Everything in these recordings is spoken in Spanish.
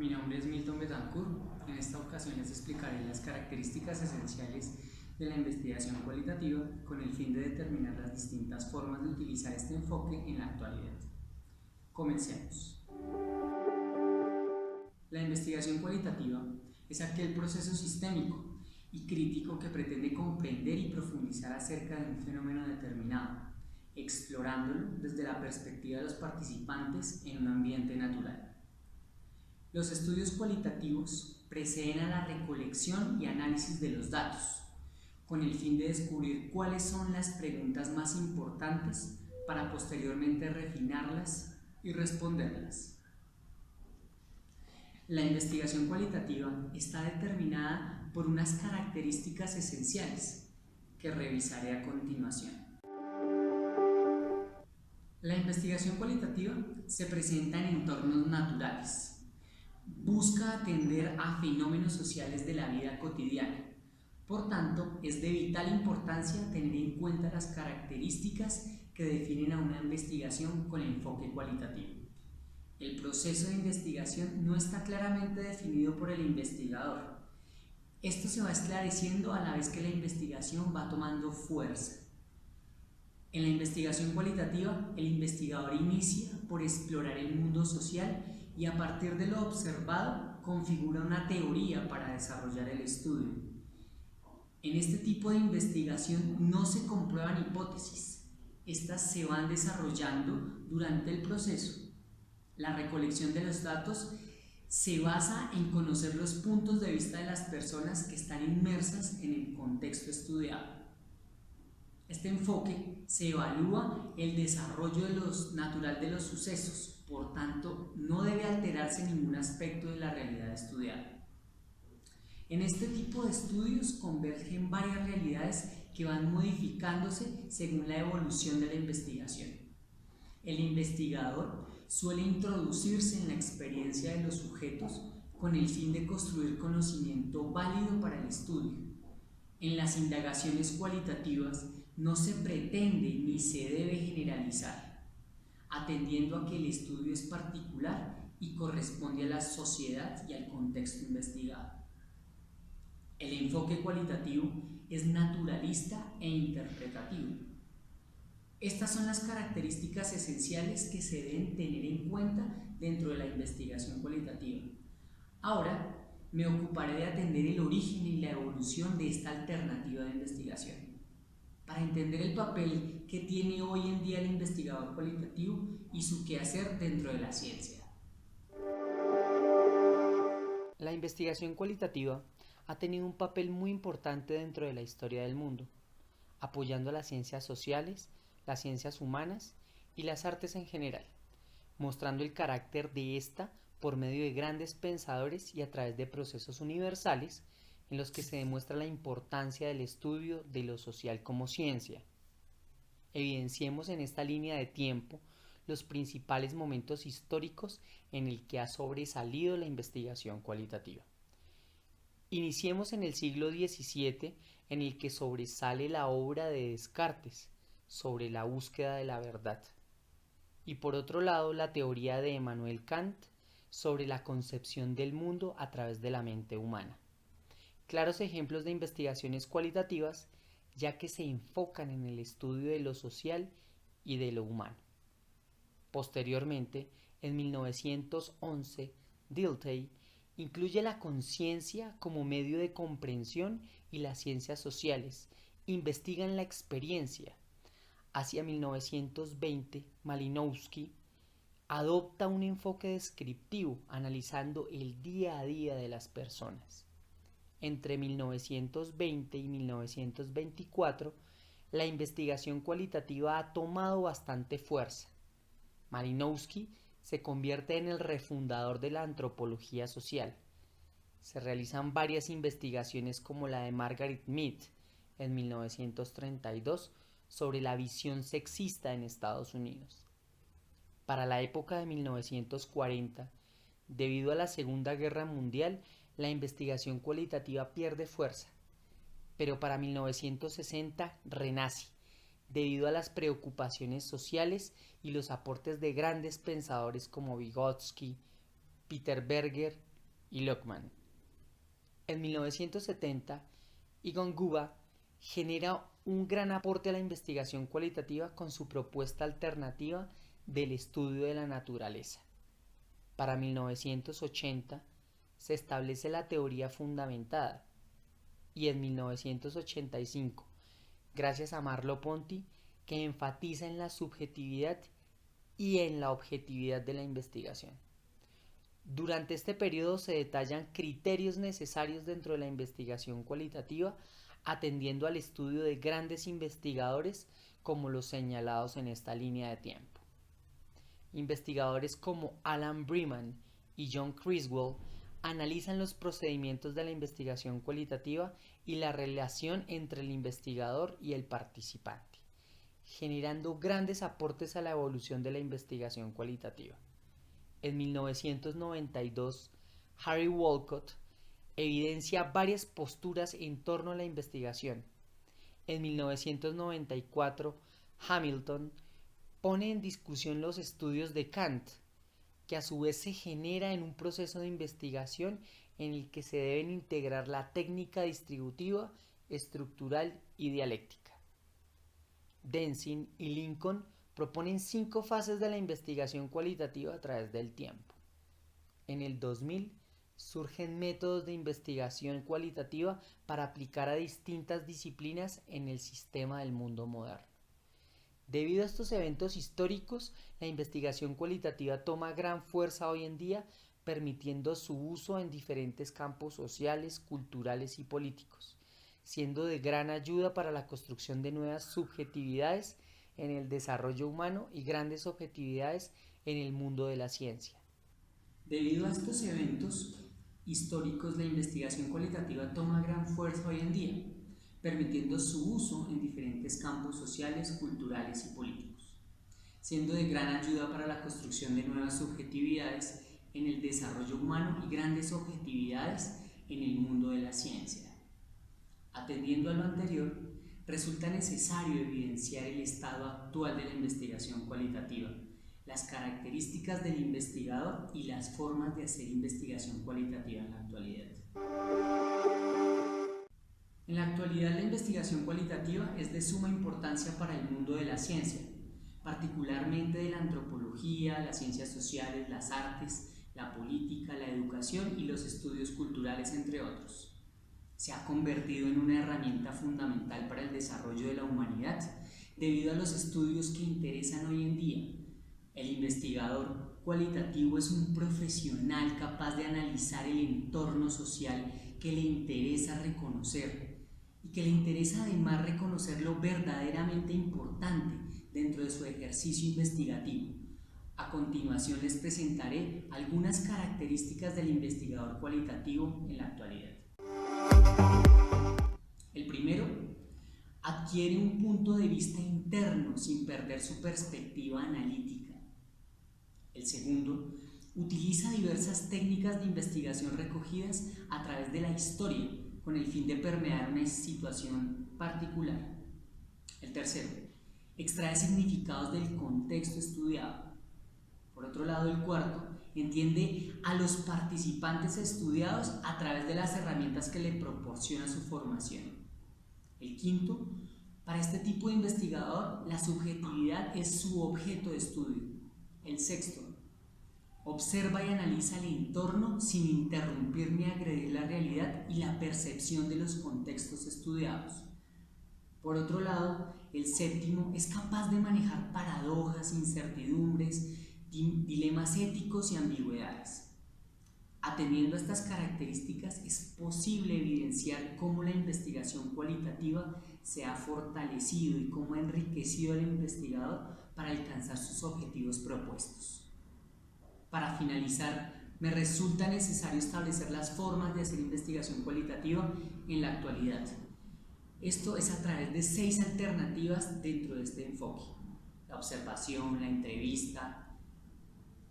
Mi nombre es Milton Betancourt. En esta ocasión les explicaré las características esenciales de la investigación cualitativa con el fin de determinar las distintas formas de utilizar este enfoque en la actualidad. Comencemos. La investigación cualitativa es aquel proceso sistémico y crítico que pretende comprender y profundizar acerca de un fenómeno determinado, explorándolo desde la perspectiva de los participantes en un ambiente natural. Los estudios cualitativos preceden a la recolección y análisis de los datos, con el fin de descubrir cuáles son las preguntas más importantes para posteriormente refinarlas y responderlas. La investigación cualitativa está determinada por unas características esenciales que revisaré a continuación. La investigación cualitativa se presenta en entornos naturales. Busca atender a fenómenos sociales de la vida cotidiana. Por tanto, es de vital importancia tener en cuenta las características que definen a una investigación con enfoque cualitativo. El proceso de investigación no está claramente definido por el investigador. Esto se va esclareciendo a la vez que la investigación va tomando fuerza. En la investigación cualitativa, el investigador inicia por explorar el mundo social y a partir de lo observado configura una teoría para desarrollar el estudio. En este tipo de investigación no se comprueban hipótesis, estas se van desarrollando durante el proceso. La recolección de los datos se basa en conocer los puntos de vista de las personas que están inmersas en el contexto estudiado. Este enfoque se evalúa el desarrollo natural de los sucesos, por tanto, no debe alterarse ningún aspecto de la realidad estudiada. En este tipo de estudios convergen varias realidades que van modificándose según la evolución de la investigación. El investigador suele introducirse en la experiencia de los sujetos con el fin de construir conocimiento válido para el estudio. En las indagaciones cualitativas no se pretende ni se debe generalizar, atendiendo a que el estudio es particular y corresponde a la sociedad y al contexto investigado. El enfoque cualitativo es naturalista e interpretativo. Estas son las características esenciales que se deben tener en cuenta dentro de la investigación cualitativa. Ahora me ocuparé de atender el origen y la evolución de esta alternativa de investigación, para entender el papel que tiene hoy en día el investigador cualitativo y su quehacer dentro de la ciencia. La investigación cualitativa ha tenido un papel muy importante dentro de la historia del mundo, apoyando las ciencias sociales, las ciencias humanas y las artes en general, mostrando el carácter de esta por medio de grandes pensadores y a través de procesos universales en los que se demuestra la importancia del estudio de lo social como ciencia. Evidenciemos en esta línea de tiempo los principales momentos históricos en el que ha sobresalido la investigación cualitativa. Iniciemos en el siglo XVII, en el que sobresale la obra de Descartes sobre la búsqueda de la verdad, y por otro lado la teoría de Emmanuel Kant sobre la concepción del mundo a través de la mente humana. Claros ejemplos de investigaciones cualitativas, ya que se enfocan en el estudio de lo social y de lo humano. Posteriormente, en 1911, Dilthey incluye la conciencia como medio de comprensión y las ciencias sociales investigan la experiencia. Hacia 1920, Malinowski adopta un enfoque descriptivo analizando el día a día de las personas. Entre 1920 y 1924, la investigación cualitativa ha tomado bastante fuerza. Malinowski se convierte en el refundador de la antropología social. Se realizan varias investigaciones como la de Margaret Mead en 1932 sobre la visión sexista en Estados Unidos. Para la época de 1940, debido a la Segunda Guerra Mundial, la investigación cualitativa pierde fuerza, pero para 1960 renace, debido a las preocupaciones sociales y los aportes de grandes pensadores como Vygotsky, Peter Berger, y Lockman. En 1970, Egon Guba genera un gran aporte a la investigación cualitativa con su propuesta alternativa del estudio de la naturaleza. Para 1980 se establece la teoría fundamentada y en 1985, gracias a Merleau-Ponty, que enfatiza en la subjetividad y en la objetividad de la investigación. Durante este periodo se detallan criterios necesarios dentro de la investigación cualitativa, atendiendo al estudio de grandes investigadores como los señalados en esta línea de tiempo. Investigadores como Alan Breman y John Criswell analizan los procedimientos de la investigación cualitativa y la relación entre el investigador y el participante, generando grandes aportes a la evolución de la investigación cualitativa. En 1992, Harry Walcott evidencia varias posturas en torno a la investigación. En 1994, Hamilton pone en discusión los estudios de Kant, que a su vez se genera en un proceso de investigación en el que se deben integrar la técnica distributiva, estructural y dialéctica. Denzin y Lincoln proponen 5 fases de la investigación cualitativa a través del tiempo. En el 2000 surgen métodos de investigación cualitativa para aplicar a distintas disciplinas en el sistema del mundo moderno. Debido a estos eventos históricos, la investigación cualitativa toma gran fuerza hoy en día, permitiendo su uso en diferentes campos sociales, culturales y políticos, siendo de gran ayuda para la construcción de nuevas subjetividades en el desarrollo humano y grandes objetividades en el mundo de la ciencia. Debido a estos eventos históricos, la investigación cualitativa toma gran fuerza hoy en día, permitiendo su uso en diferentes campos sociales, culturales y políticos, siendo de gran ayuda para la construcción de nuevas subjetividades en el desarrollo humano y grandes objetividades en el mundo de la ciencia. Atendiendo a lo anterior, resulta necesario evidenciar el estado actual de la investigación cualitativa, las características del investigador y las formas de hacer investigación cualitativa en la actualidad. En la actualidad, la investigación cualitativa es de suma importancia para el mundo de la ciencia, particularmente de la antropología, las ciencias sociales, las artes, la política, la educación y los estudios culturales, entre otros. Se ha convertido en una herramienta fundamental para el desarrollo de la humanidad debido a los estudios que interesan hoy en día. El investigador cualitativo es un profesional capaz de analizar el entorno social que le interesa reconocer y que le interesa además reconocer lo verdaderamente importante dentro de su ejercicio investigativo. A continuación les presentaré algunas características del investigador cualitativo en la actualidad. El primero, adquiere un punto de vista interno sin perder su perspectiva analítica. El segundo, utiliza diversas técnicas de investigación recogidas a través de la historia con el fin de permear una situación particular. El tercero, extrae significados del contexto estudiado. Por otro lado, el cuarto, entiende a los participantes estudiados a través de las herramientas que le proporciona su formación. El quinto, para este tipo de investigador, la subjetividad es su objeto de estudio. El sexto, observa y analiza el entorno sin interrumpir ni agredir la realidad y la percepción de los contextos estudiados. Por otro lado, el séptimo es capaz de manejar paradojas, incertidumbres, dilemas éticos y ambigüedades. Atendiendo a estas características, es posible evidenciar cómo la investigación cualitativa se ha fortalecido y cómo ha enriquecido al investigador para alcanzar sus objetivos propuestos. Para finalizar, me resulta necesario establecer las formas de hacer investigación cualitativa en la actualidad. Esto es a través de 6 alternativas dentro de este enfoque: la observación, la entrevista,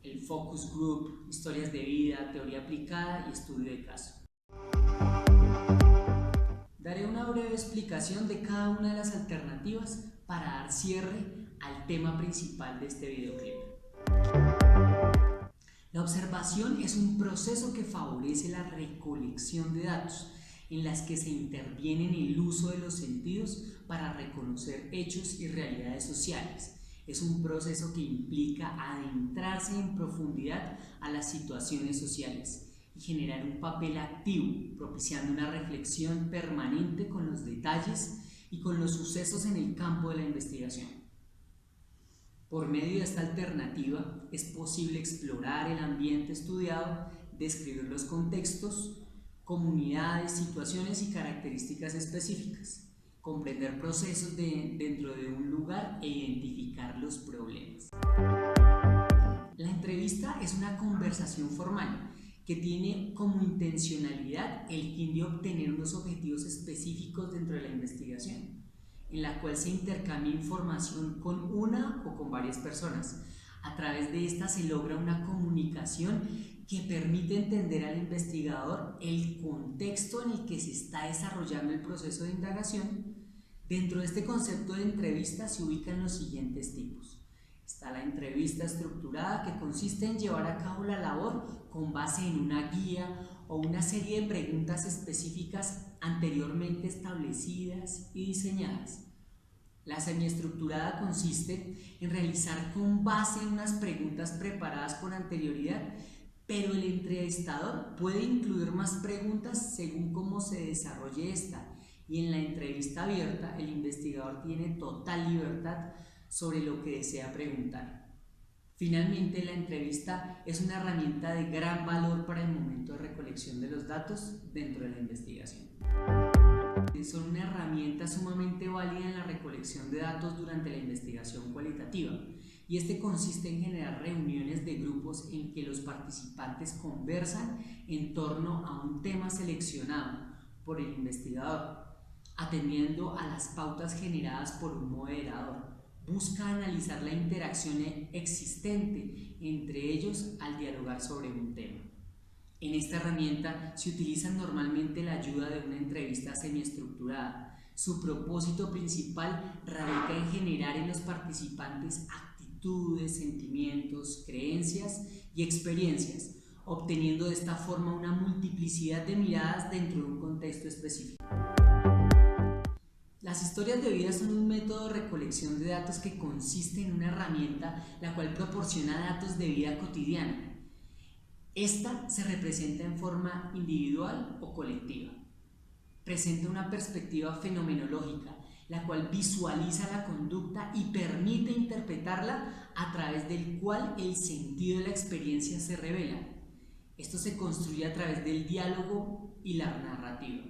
el focus group, historias de vida, teoría aplicada y estudio de caso. Daré una breve explicación de cada una de las alternativas para dar cierre al tema principal de este videoclip. La observación es un proceso que favorece la recolección de datos, en las que se interviene en el uso de los sentidos para reconocer hechos y realidades sociales. Es un proceso que implica adentrarse en profundidad a las situaciones sociales y generar un papel activo, propiciando una reflexión permanente con los detalles y con los sucesos en el campo de la investigación. Por medio de esta alternativa es posible explorar el ambiente estudiado, describir los contextos, comunidades, situaciones y características específicas, comprender procesos dentro de un lugar e identificar los problemas. La entrevista es una conversación formal que tiene como intencionalidad el fin de obtener unos objetivos específicos dentro de la investigación, en la cual se intercambia información con una o con varias personas. A través de esta se logra una comunicación que permite entender al investigador el contexto en el que se está desarrollando el proceso de indagación. Dentro de este concepto de entrevista se ubican los siguientes tipos. Está la entrevista estructurada, que consiste en llevar a cabo la labor con base en una guía o una serie de preguntas específicas anteriormente establecidas y diseñadas. La semiestructurada consiste en realizar con base en unas preguntas preparadas con anterioridad, pero el entrevistador puede incluir más preguntas según cómo se desarrolle esta, y en la entrevista abierta el investigador tiene total libertad sobre lo que desea preguntar. Finalmente, la entrevista es una herramienta de gran valor para el momento de recolección de los datos dentro de la investigación. Son una herramienta sumamente válida en la recolección de datos durante la investigación cualitativa, y este consiste en generar reuniones de grupos en que los participantes conversan en torno a un tema seleccionado por el investigador, atendiendo a las pautas generadas por un moderador. Busca analizar la interacción existente entre ellos al dialogar sobre un tema. En esta herramienta se utiliza normalmente la ayuda de una entrevista semiestructurada. Su propósito principal radica en generar en los participantes actitudes, sentimientos, creencias y experiencias, obteniendo de esta forma una multiplicidad de miradas dentro de un contexto específico. Las historias de vida son un método de recolección de datos que consiste en una herramienta la cual proporciona datos de vida cotidiana. Esta se representa en forma individual o colectiva. Presenta una perspectiva fenomenológica, la cual visualiza la conducta y permite interpretarla, a través del cual el sentido de la experiencia se revela. Esto se construye a través del diálogo y la narrativa.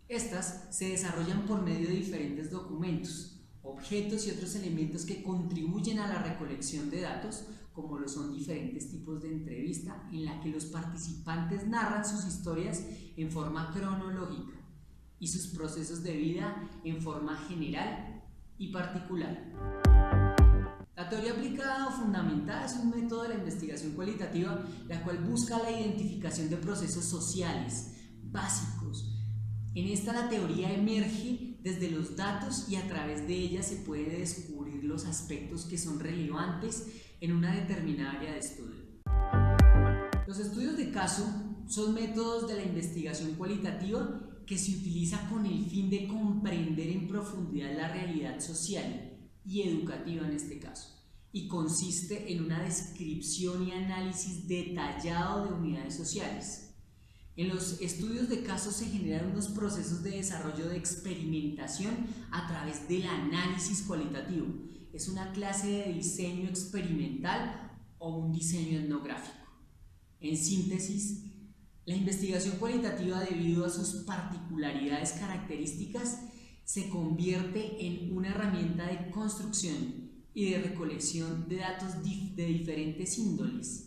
Estas se desarrollan por medio de diferentes documentos, objetos y otros elementos que contribuyen a la recolección de datos, como lo son diferentes tipos de entrevista en la que los participantes narran sus historias en forma cronológica y sus procesos de vida en forma general y particular. La teoría aplicada o fundamentada es un método de la investigación cualitativa, la cual busca la identificación de procesos sociales básicos. En esta la teoría emerge desde los datos y a través de ella se puede descubrir los aspectos que son relevantes en una determinada área de estudio. Los estudios de caso son métodos de la investigación cualitativa que se utiliza con el fin de comprender en profundidad la realidad social y educativa en este caso, y consiste en una descripción y análisis detallado de unidades sociales. En los estudios de casos se generan unos procesos de desarrollo de experimentación a través del análisis cualitativo. Es una clase de diseño experimental o un diseño etnográfico. En síntesis, la investigación cualitativa, debido a sus particularidades características, se convierte en una herramienta de construcción y de recolección de datos de diferentes índoles.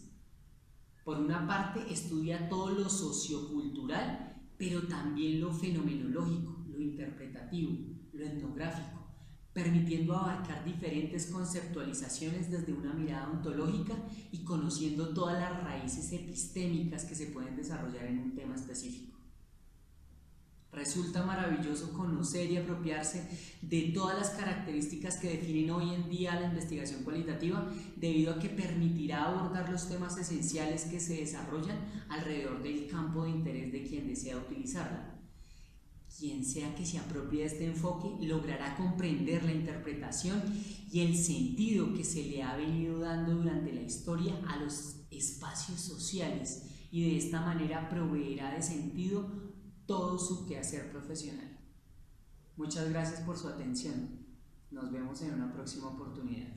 Por una parte, estudia todo lo sociocultural, pero también lo fenomenológico, lo interpretativo, lo etnográfico, permitiendo abarcar diferentes conceptualizaciones desde una mirada ontológica y conociendo todas las raíces epistémicas que se pueden desarrollar en un tema específico. Resulta maravilloso conocer y apropiarse de todas las características que definen hoy en día la investigación cualitativa, debido a que permitirá abordar los temas esenciales que se desarrollan alrededor del campo de interés de quien desea utilizarla. Quien sea que se apropie de este enfoque logrará comprender la interpretación y el sentido que se le ha venido dando durante la historia a los espacios sociales, y de esta manera proveerá de sentido todo su quehacer profesional. Muchas gracias por su atención. Nos vemos en una próxima oportunidad.